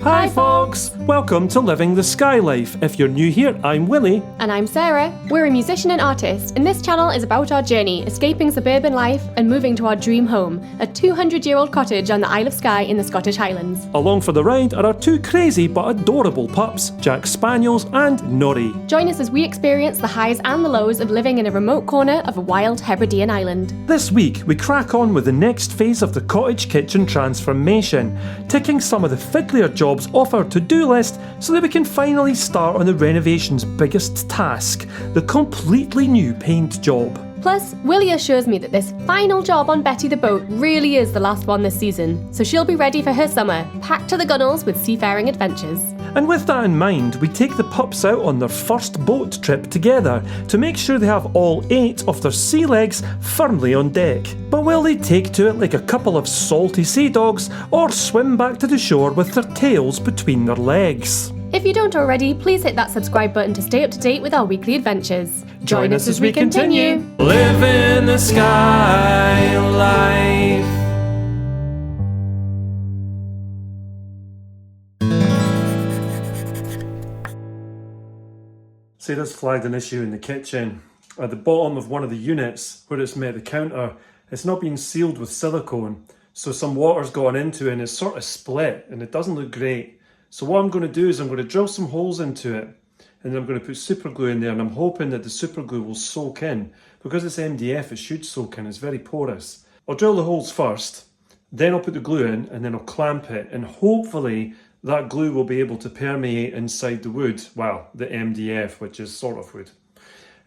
Hi folks! Welcome to Living the Skye Life. If you're new here, I'm Willie. And I'm Sarah. We're a musician and artist, and this channel is about our journey, escaping suburban life and moving to our dream home, a 200-year-old cottage on the Isle of Skye in the Scottish Highlands. Along for the ride are our two crazy but adorable pups, Jack Spaniels and Nori. Join us as we experience the highs and the lows of living in a remote corner of a wild Hebridean island. This week, we crack on with the next phase of the cottage kitchen transformation, ticking some of the fiddlier jobs off our to-do list so that we can finally start on the renovation's biggest task, the completely new paint job. Plus, Willie assures me that this final job on Betty the boat really is the last one this season, so she'll be ready for her summer, packed to the gunnels with seafaring adventures. And with that in mind, we take the pups out on their first boat trip together to make sure they have all 8 of their sea legs firmly on deck. But will they take to it like a couple of salty sea dogs or swim back to the shore with their tails between their legs? If you don't already, please hit that subscribe button to stay up to date with our weekly adventures. Join us as we continue. Living the Skye Life. Sarah's flagged an issue in the kitchen. At the bottom of one of the units, where it's met the counter, it's not been sealed with silicone, so some water's gone into it and it's sort of split and it doesn't look great. So what I'm going to do is I'm going to drill some holes into it and then I'm going to put super glue in there, and I'm hoping that the super glue will soak in. Because it's MDF, it should soak in, it's very porous. I'll drill the holes first, then I'll put the glue in and then I'll clamp it, and hopefully that glue will be able to permeate inside the wood, well, the MDF, which is sort of wood.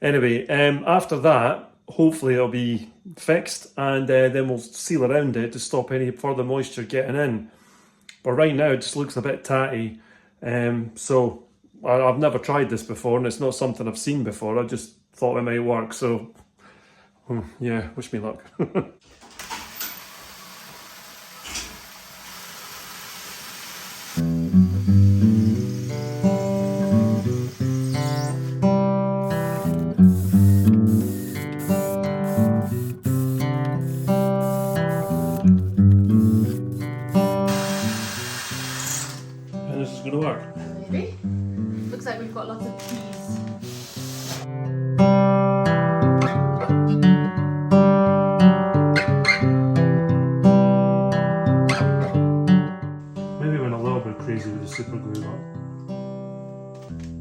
Anyway, after that, hopefully it'll be fixed, and then we'll seal around it to stop any further moisture getting in. But right now it just looks a bit tatty, so I've never tried this before and it's not something I've seen before. I just thought it might work, so yeah, wish me luck. Looks like we've got lots of keys. Maybe went a little bit crazy with the super glue, but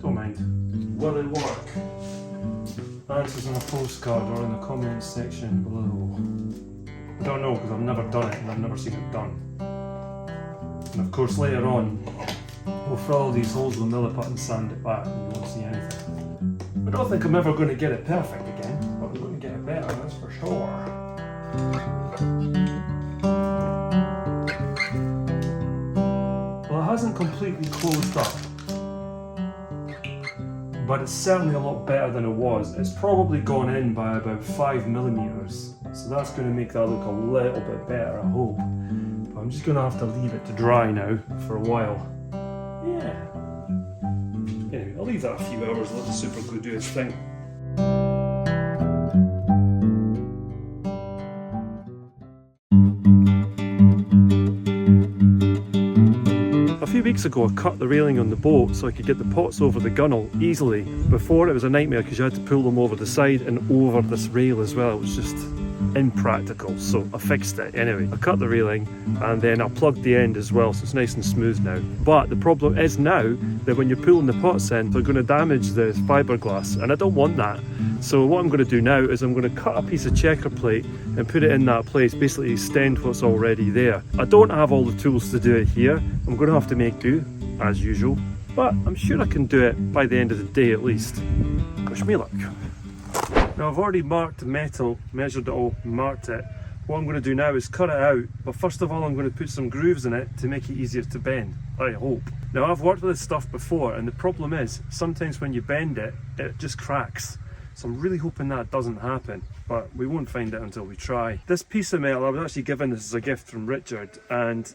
don't mind. Will it work? Answers on a postcard or in the comments section below. I don't know, because I've never done it and I've never seen it done. And of course later on, we'll fill all these holes with milliput and sand it back and you won't see anything. I don't think I'm ever going to get it perfect again, but I'm going to get it better, that's for sure. Well, it hasn't completely closed up, but it's certainly a lot better than it was. It's probably gone in by about 5mm, so that's going to make that look a little bit better, I hope. But I'm just going to have to leave it to dry now for a while. Yeah. Anyway, I'll leave that a few hours and let the super glue do its thing. A few weeks ago I cut the railing on the boat so I could get the pots over the gunnel easily. Before it was a nightmare because you had to pull them over the side and over this rail as well. It was just impractical, so I fixed it. Anyway, I cut the railing and then I plugged the end as well, so it's nice and smooth now. But the problem is now that when you're pulling the pots in, they're going to damage the fiberglass, and I don't want that. So what I'm going to do now is I'm going to cut a piece of checker plate and put it in that place, basically extend what's already there. I don't have all the tools to do it here. I'm going to have to make do, as usual, but I'm sure I can do it by the end of the day at least. Wish me luck. Now I've already marked the metal, measured it all, marked it. What I'm going to do now is cut it out, but first of all I'm going to put some grooves in it to make it easier to bend, I hope. Now I've worked with this stuff before, and the problem is sometimes when you bend it, it just cracks. So I'm really hoping that doesn't happen, but we won't find out until we try. This piece of metal, I was actually given this as a gift from Richard, and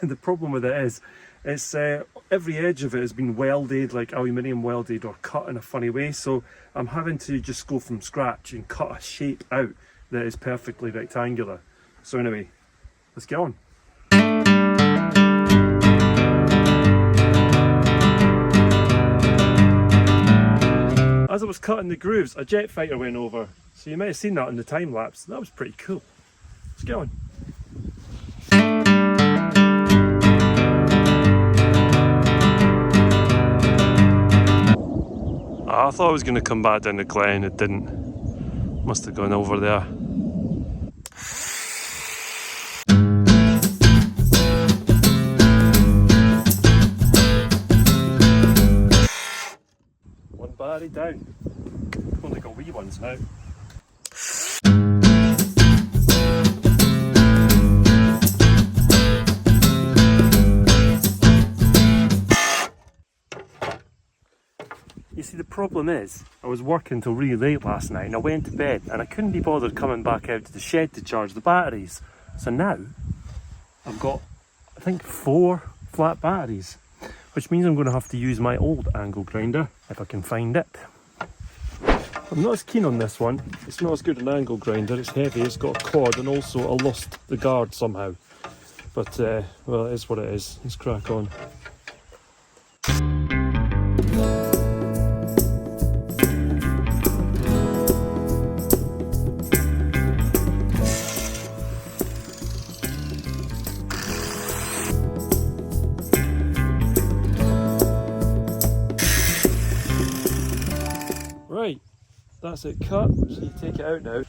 the problem with it is, it's every edge of it has been welded, like aluminium welded, or cut in a funny way, so I'm having to just go from scratch and cut a shape out that is perfectly rectangular. So anyway, let's get on. cutting the grooves, a jet fighter went over. So you might have seen that in the time lapse. That was pretty cool. Let's get on. I thought I was going to come back down the glen, it didn't. Must have gone over there. One battery down. Only got wee ones now. You see, the problem is, I was working till really late last night and I went to bed and I couldn't be bothered coming back out to the shed to charge the batteries. So now, I've got, I think, 4 flat batteries, which means I'm going to have to use my old angle grinder, if I can find it. I'm not as keen on this one. It's not as good an angle grinder, it's heavy, it's got a cord, and also I lost the guard somehow. But, well, it is what it is. Let's crack on. Right, that's it cut, so you take it out now.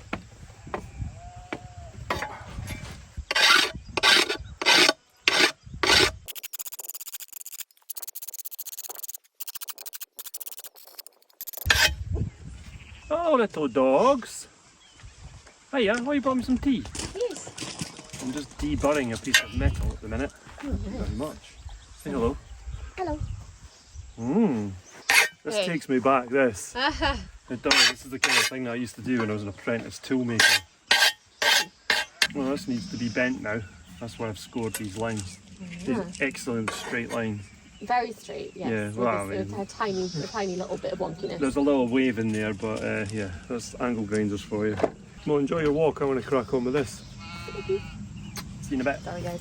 Oh, little dogs. Hiya, why you brought me some tea? Yes. I'm just deburring a piece of metal at the minute. Thank you very much. Say hello. Hello. This Hey. takes me back, this. It does. This is the kind of thing that I used to do when I was an apprentice toolmaker. Well, this needs to be bent now. That's why I've scored these lines. These excellent straight lines. Very straight, yes. Yeah, With well, I a mean, tiny little bit of wonkiness. there's a little wave in there, but yeah, that's angle grinders for you. Well, enjoy your walk. I want to crack on with this. See you in a bit. Sorry, guys.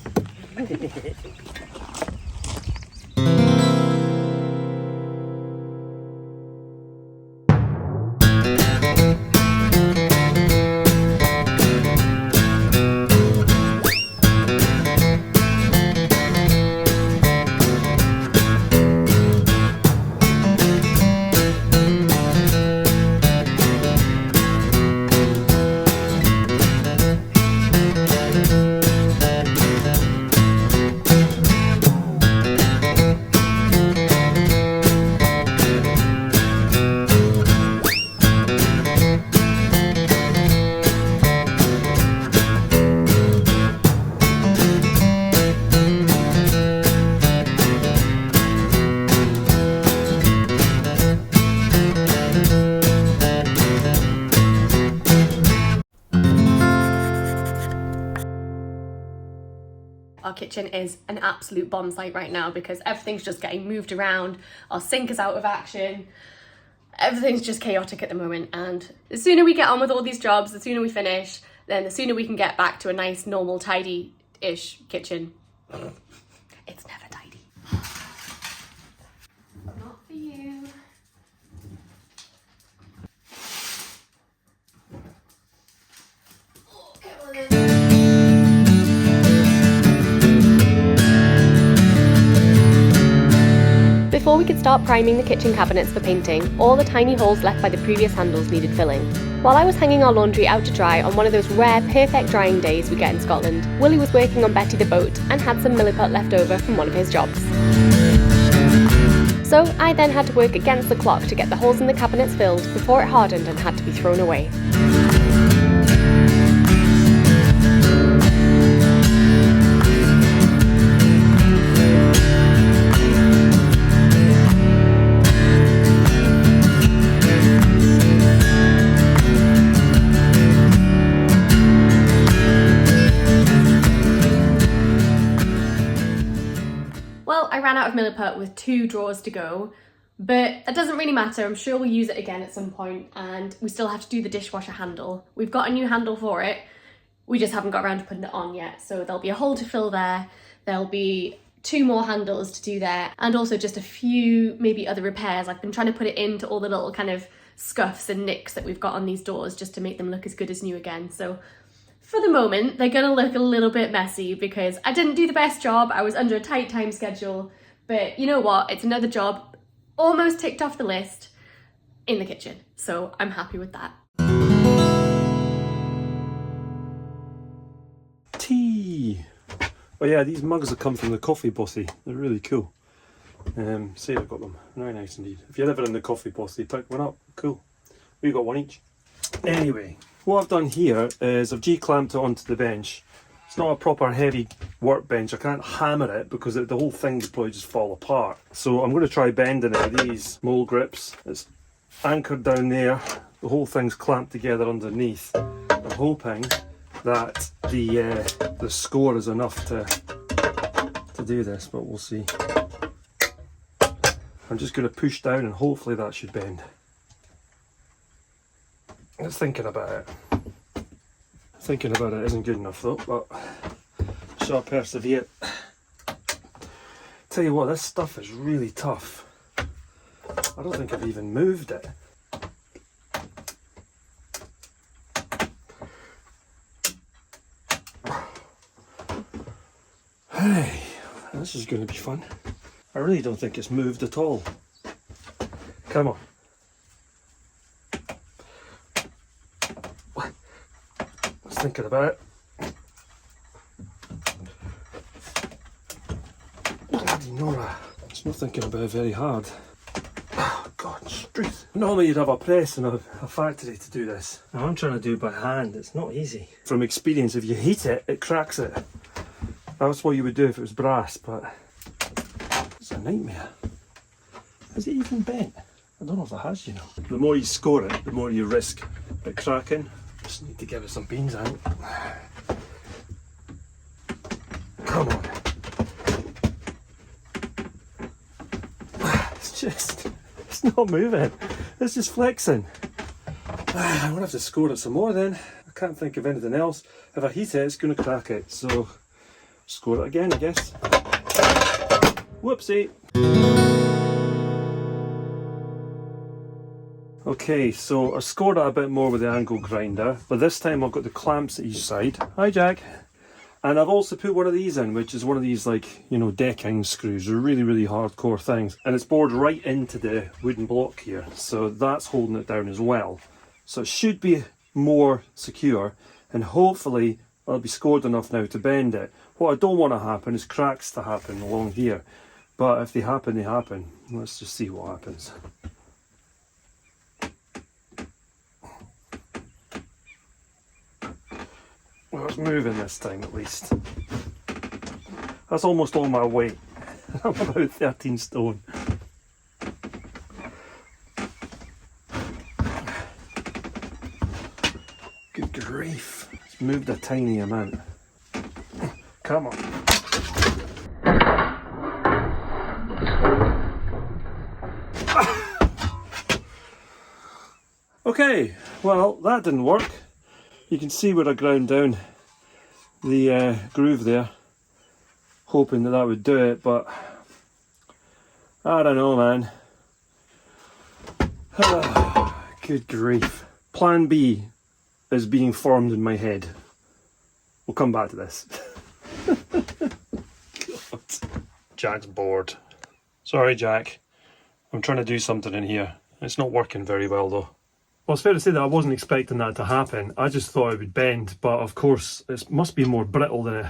Our kitchen is an absolute bomb site right now because everything's just getting moved around. Our sink is out of action. Everything's just chaotic at the moment, and the sooner we get on with all these jobs, the sooner we finish, then the sooner we can get back to a nice, normal, tidy-ish kitchen. It's never tidy. Not for you. Oh, come on in. Before we could start priming the kitchen cabinets for painting, all the tiny holes left by the previous handles needed filling. While I was hanging our laundry out to dry on one of those rare perfect drying days we get in Scotland, Willie was working on Betty the boat and had some milliput left over from one of his jobs. So I then had to work against the clock to get the holes in the cabinets filled before it hardened and had to be thrown away. I ran out of milliput with 2 drawers to go, but that doesn't really matter. I'm sure we'll use it again at some point, and we still have to do the dishwasher handle. We've got a new handle for it, we just haven't got around to putting it on yet, so there'll be a hole to fill there, there'll be 2 more handles to do there, and also just a few maybe other repairs. I've been trying to put it into all the little kind of scuffs and nicks that we've got on these doors just to make them look as good as new again. So for the moment, they're gonna look a little bit messy because I didn't do the best job. I was under a tight time schedule, but you know what? It's another job almost ticked off the list in the kitchen. So I'm happy with that. Tea! Oh yeah, these mugs have come from the Coffee Bossy. They're really cool. Sarah got them. Very nice indeed. If you're ever in the Coffee Bossy, pick one up. Cool. We got one each. Anyway, what I've done here is I've G-clamped it onto the bench. It's not a proper heavy workbench. I can't hammer it because the whole thing would probably just fall apart. So I'm going to try bending it with these mole grips. It's anchored down there. The whole thing's clamped together underneath. I'm hoping that the score is enough to do this, but we'll see. I'm just going to push down and hopefully that should bend. Just thinking about it. Thinking about it isn't good enough though, but shall persevere. Tell you what, this stuff is really tough. I don't think I've even moved it. Hey, this is going to be fun. I really don't think it's moved at all. Come on. Just thinking about it. Bloody Nora. It's not thinking about it very hard. Oh God, truth. Normally you'd have a press in a factory to do this. Now I'm trying to do it by hand. It's not easy. From experience, if you heat it, it cracks it. That's what you would do if it was brass, but it's a nightmare. Has it even bent? I don't know if it has, you know. The more you score it, the more you risk it cracking. Just need to give it some beans out. Come on. It's not moving. It's just flexing. I'm gonna have to score it some more then. I can't think of anything else. If I heat it, it's gonna crack it, so score it again, I guess. Whoopsie. Okay, so I scored it a bit more with the angle grinder, but this time I've got the clamps at each side. Hi Jack. And I've also put one of these in, which is one of these, like, you know, decking screws. They're really, really hardcore things. And it's bored right into the wooden block here. So that's holding it down as well. So it should be more secure. And hopefully it'll be scored enough now to bend it. What I don't want to happen is cracks to happen along here. But if they happen, they happen. Let's just see what happens. Well, it's moving this time at least. That's almost all my weight. I'm about 13 stone. Good grief. It's moved a tiny amount. Come on. Okay, well that didn't work. You can see where I ground down the groove there, hoping that would do it, but I don't know, man. Good grief. Plan B is being formed in my head. We'll come back to this. God. Jack's bored. Sorry, Jack. I'm trying to do something in here. It's not working very well though. Well, it's fair to say that I wasn't expecting that to happen. I just thought it would bend, but of course it must be more brittle than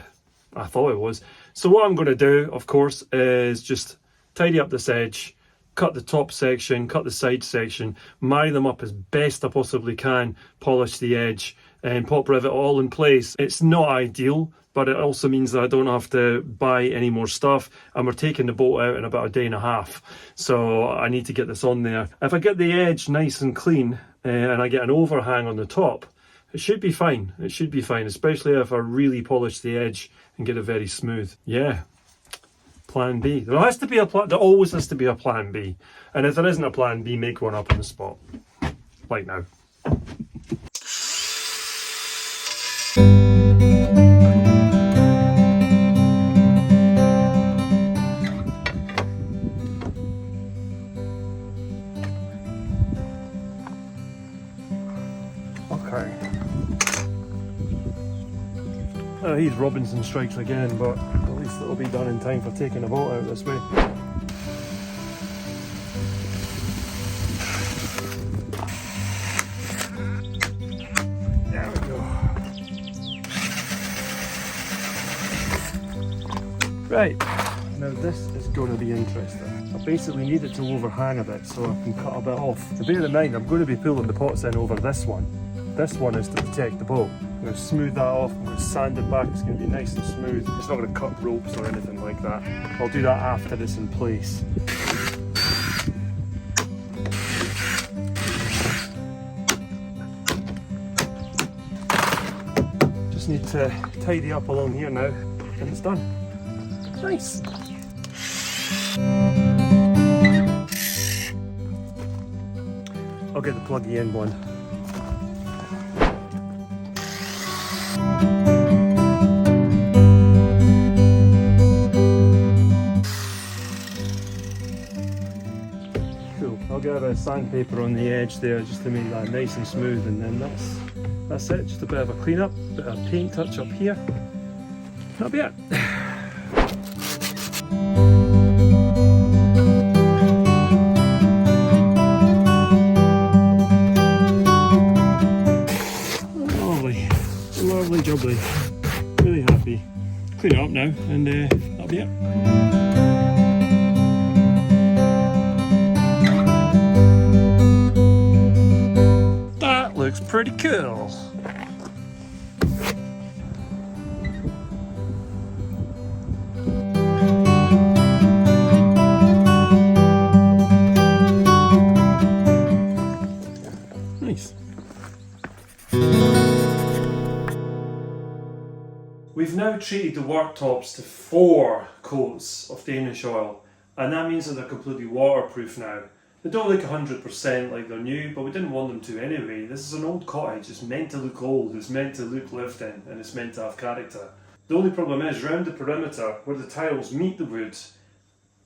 I thought it was. So what I'm going to do, of course, is just tidy up this edge, cut the top section, cut the side section, marry them up as best I possibly can, polish the edge and pop rivet all in place. It's not ideal, but it also means that I don't have to buy any more stuff, and we're taking the boat out in about a day and a half. So I need to get this on there. If I get the edge nice and clean, and I get an overhang on the top, it should be fine. It should be fine, especially if I really polish the edge and get it very smooth. Yeah, plan B. There has to be a plan. There always has to be a plan B. And if there isn't a plan B, make one up on the spot, like now. Okay. Oh, he's Robinson strikes again, but at least it'll be done in time for taking the boat out this way. There we go. Right, now this is going to be interesting. I basically need it to overhang a bit so I can cut a bit off. And bear in mind, I'm going to be pulling the pots in over this one. This one is to protect the boat. I'm going to smooth that off, I'm going to sand it back, it's going to be nice and smooth. It's not going to cut ropes or anything like that. I'll do that after it's in place. Just need to tidy up along here now, and it's done. Nice. I'll get the pluggy end one. Cool. I'll get a bit of sandpaper on the edge there just to make that nice and smooth, and then that's it. Just a bit of a clean up, bit of paint touch up here. That'll be it. Lovely jubbly, really happy. Clean it up now and that'll be it. That looks pretty cool. Nice. We've now treated the worktops to 4 coats of Danish oil, and that means that they're completely waterproof now. They don't look 100% like they're new, but we didn't want them to anyway. This is an old cottage, it's meant to look old, it's meant to look lived in, and it's meant to have character. The only problem is, round the perimeter, where the tiles meet the wood,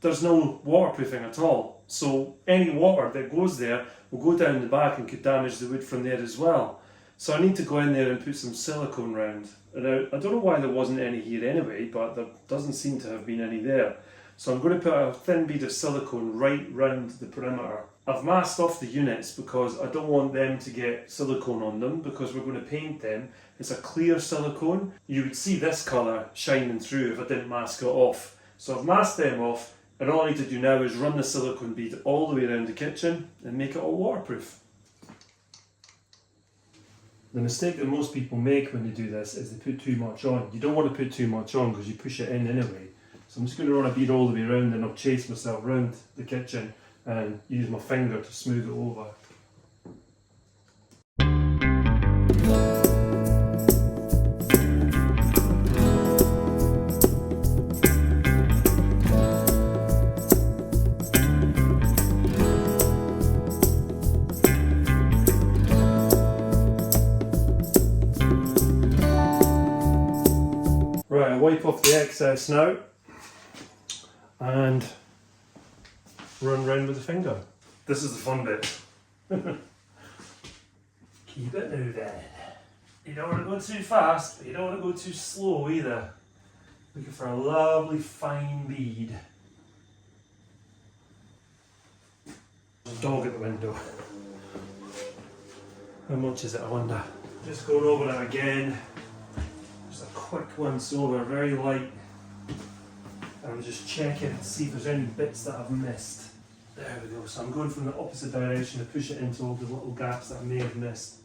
there's no waterproofing at all. So any water that goes there will go down the back and could damage the wood from there as well. So I need to go in there and put some silicone round. And I don't know why there wasn't any here anyway, but there doesn't seem to have been any there. So I'm going to put a thin bead of silicone right round the perimeter. I've masked off the units because I don't want them to get silicone on them, because we're going to paint them. It's a clear silicone. You would see this colour shining through if I didn't mask it off. So I've masked them off, and all I need to do now is run the silicone bead all the way around the kitchen and make it all waterproof. The mistake that most people make when they do this is they put too much on. You don't want to put too much on because you push it in anyway. So I'm just going to run a bead all the way around, and I'll chase myself around the kitchen and use my finger to smooth it over. Right, I wipe off the excess now and run round with the finger. This is the fun bit. Keep it moving. You don't want to go too fast, but you don't want to go too slow either. Looking for a lovely fine bead. There's a dog at the window. How much is it, I wonder? Just going over it again. Just a quick once over, very light. I'm just checking to see if there's any bits that I've missed. There we go. So I'm going from the opposite direction to push it into all the little gaps that I may have missed.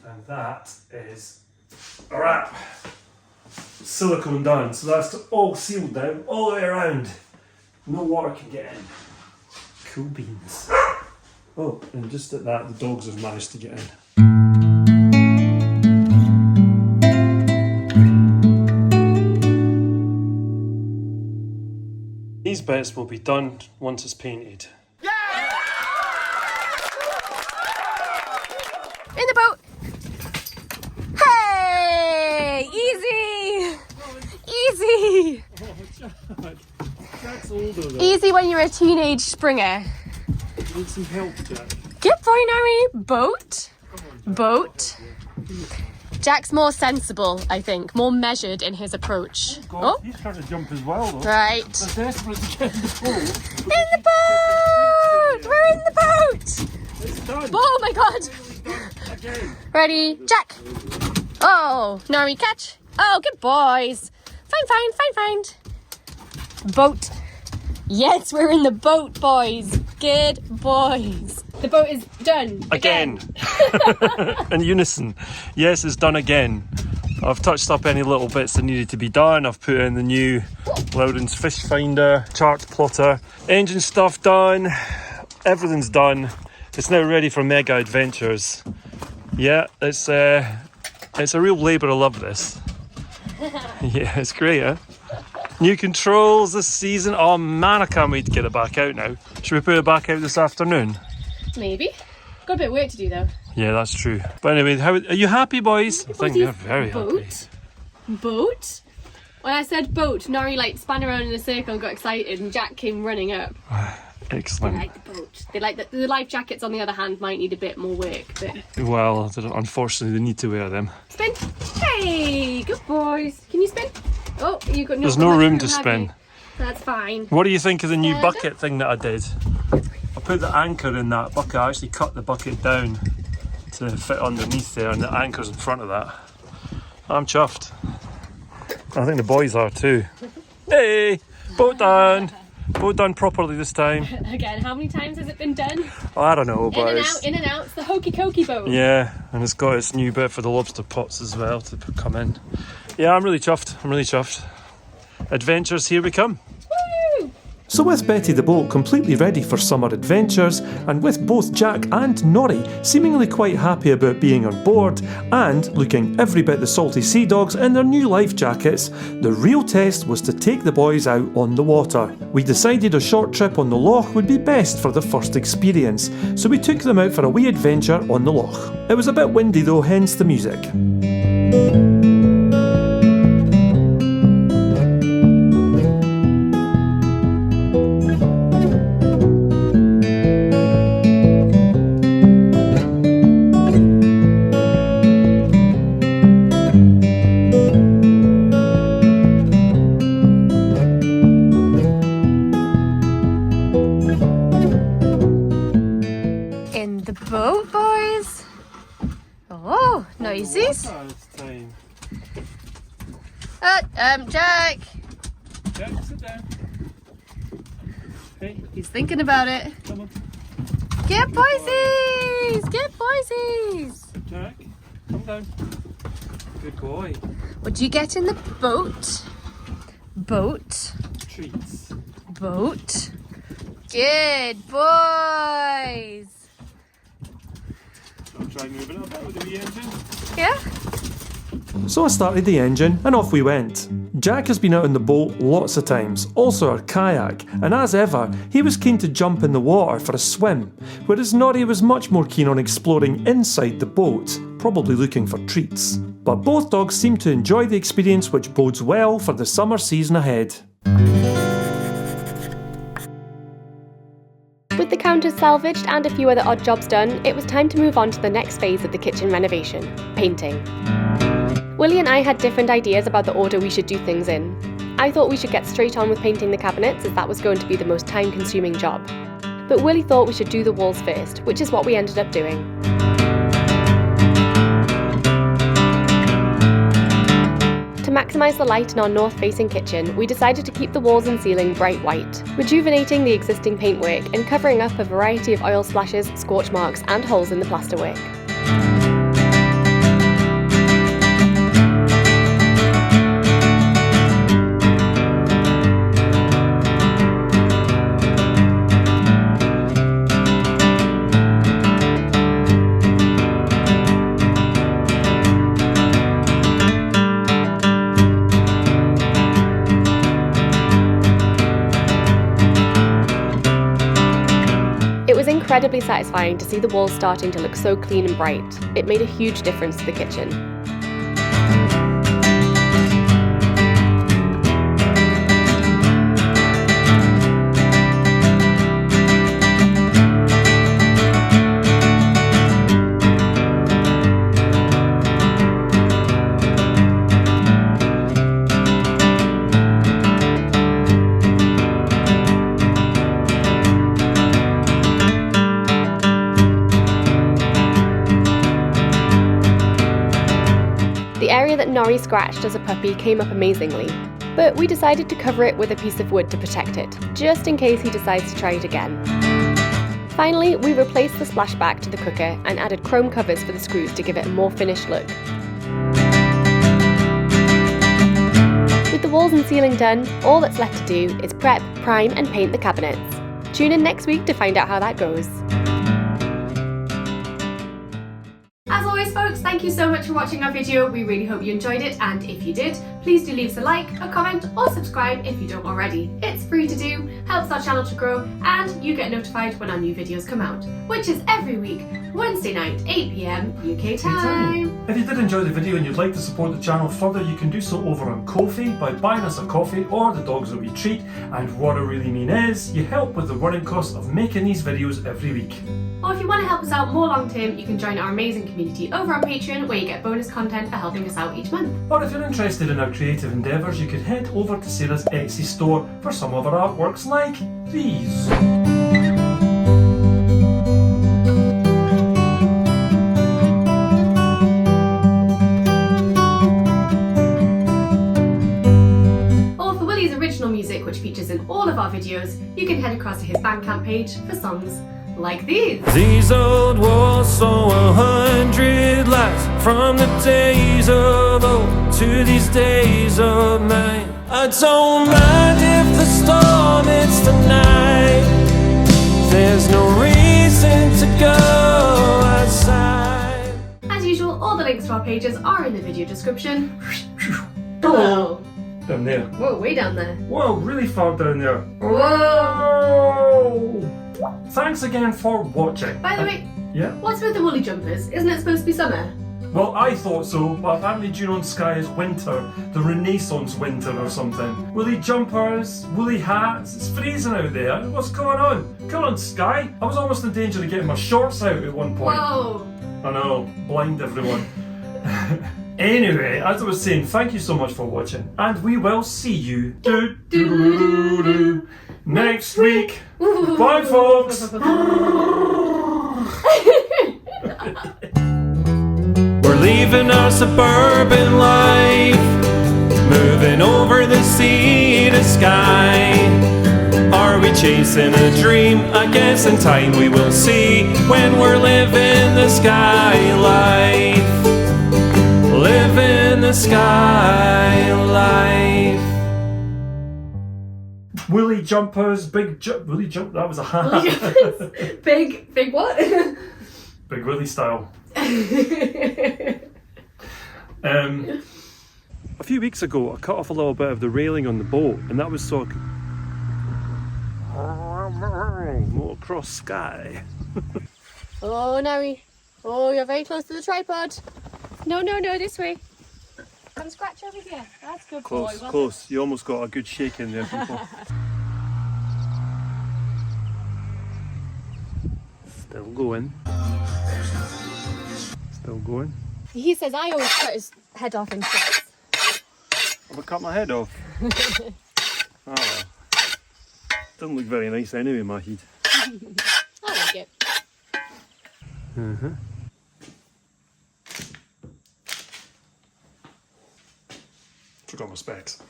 And that is a wrap. Silicone done. So that's all sealed now, all the way around. No water can get in. Cool beans. Oh, and just at that, the dogs have managed to get in. These bits will be done once it's painted. Yeah! In the boat! Hey! Easy! Easy! Oh, Jack's older though. Easy when you're a teenage springer. Need some help, Jack. Get boy, Nori! Boat? Come on, boat. Jack's more sensible, I think, more measured in his approach. God, he's trying to jump as well, though. Right. They're desperate to get in the boat. In the boat! We're in the boat! It's done. Oh my god! It's done again. Ready, Jack! Oh, Nori, catch! Oh, good boys! Find. Boat. Yes, we're in the boat, boys. Good boys. The boat is done. Again. In unison. Yes, it's done again. I've touched up any little bits that needed to be done. I've put in the new Loudon's fish finder, chart plotter, engine stuff done. Everything's done. It's now ready for mega adventures. Yeah, it's a real labour of love, this. Yeah, it's great, eh? New controls this season. Oh man, I can't wait to get it back out now. Should we put it back out this afternoon? Maybe. Got a bit of work to do though. Yeah, that's true. But anyway, how are you happy, boys? I think they're very happy. Boat? When I said boat, Nori like span around in a circle and got excited, and Jack came running up. Excellent. They like the boat. They like the life jackets, on the other hand, might need a bit more work. But Well, unfortunately, they need to wear them. spin. Hey, good boys. Can you spin? Oh, you got no. There's no room to spin. That's fine. What do you think of the new bucket thing that I did? I put the anchor in that bucket. I actually cut the bucket down to fit underneath there, and the anchor's in front of that. I'm chuffed. I think the boys are too. Hey, boat done. Boat done properly this time. Again, how many times has it been done? I don't know, but In and out. It's the hokey cokey boat. yeah, and it's got its new bit for the lobster pots as well to come in. Yeah, I'm really chuffed. Adventures, here we come. Woo! So with Betty the boat completely ready for summer adventures, and with both Jack and Nori seemingly quite happy about being on board, and looking every bit the salty sea dogs in their new life jackets, the real test was to take the boys out on the water. We decided a short trip on the loch would be best for the first experience, so we took them out for a wee adventure on the loch. It was a bit windy though, hence the music. Boat, boys. Oh, noises. Jack. Jack, sit down. Hey, He's thinking about it. come on. Get boysies! Get boysies! Jack, come down. Good boy. What do you get in the boat? Boat. Treats. Boat. Good boys. I'll try moving it a bit with the wee engine. Yeah? So I started the engine and off we went. Jack has been out on the boat lots of times, also our kayak, and as ever, he was keen to jump in the water for a swim, whereas Nori was much more keen on exploring inside the boat, probably looking for treats. But both dogs seemed to enjoy the experience, which bodes well for the summer season ahead. With the counters salvaged and a few other odd jobs done, it was time to move on to the next phase of the kitchen renovation, painting. Willie and I had different ideas about the order we should do things in. I thought we should get straight on with painting the cabinets, as that was going to be the most time-consuming job. But Willie thought we should do the walls first, which is what we ended up doing. To maximise the light in our north-facing kitchen, we decided to keep the walls and ceiling bright white, rejuvenating the existing paintwork and covering up a variety of oil splashes, scorch marks and holes in the plasterwork. It was incredibly satisfying to see the walls starting to look so clean and bright. It made a huge difference to the kitchen. area that Nori scratched as a puppy came up amazingly, but we decided to cover it with a piece of wood to protect it, just in case he decides to try it again. Finally, we replaced the splashback to the cooker and added chrome covers for the screws to give it a more finished look. With the walls and ceiling done, all that's left to do is prep, prime and paint the cabinets. Tune in next week to find out how that goes. As always folks, thank you so much for watching our video. We really hope you enjoyed it, and if you did, please do leave us a like, a comment or subscribe if you don't already. It's free to do, helps our channel to grow, and you get notified when our new videos come out, which is every week, Wednesday night, 8 PM UK time. If you did enjoy the video and you'd like to support the channel further, you can do so over on Ko-fi by buying us a coffee or the dogs that we treat, and what I really mean is, you help with the running costs of making these videos every week. Or if you want to help us out more long term, you can join our amazing community over on Patreon, where you get bonus content for helping us out each month. Or if you're interested in our creative endeavours, you could head over to Sarah's Etsy store for some of our artworks like these. Or for Willie's original music, which features in all of our videos, you can head across to his Bandcamp page for songs like these. These old walls saw 100 lives, from the days of old to these days of mine. I don't mind if the storm hits tonight, there's no reason to go outside. As usual, all the links to our pages are in the video description. Hello. Down there. Whoa, way down there. Whoa, really far down there. Whoa! Thanks again for watching. By the way, yeah? what's with the woolly jumpers? Isn't it supposed to be summer? Well, I thought so, but apparently June on Skye is winter, the Renaissance winter or something. Woolly jumpers, woolly hats, it's freezing out there. What's going on? Come on, Skye. I was almost in danger of getting my shorts out at one point. Whoa! I know, blind everyone. Anyway, as I was saying, thank you so much for watching, and we will see you next week. Bye, folks. We're leaving our suburban life, moving over the sea to Skye. Are we chasing a dream? I guess in time we will see, when we're living the Skye life. Living the Skye life. Woolly jumpers, woolly jump. That was a hat. Big what? Big Willie style. A few weeks ago, I cut off a little bit of the railing on the boat, and that was so I could more across Skye. Oh, Nori. Oh, you're very close to the tripod. No, this way. Come scratch over here. That's good. Close, boy. close. You almost got a good shake in there. Still going. Still going. He says I always cut his head off in strips. Have I cut my head off? Oh. Doesn't look very nice anyway, my head. I like it. Forgot my specs.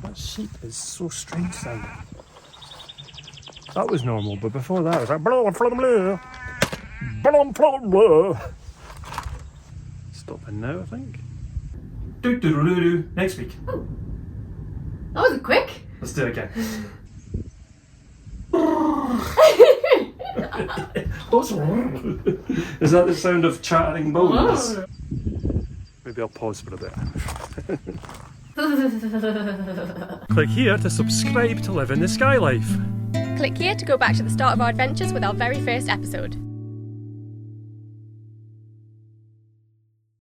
That sheep is so strange sounding. That was normal, but before that it was like blah, blah, blah, blah, blah, blah. Stopping now, I think. Do next week. Oh. That wasn't quick. Let's do it again. What's wrong? Is that the sound of chattering bones? Maybe I'll pause for a bit. Click here to subscribe to live in the Skye life. Click here to go back to the start of our adventures with our very first episode.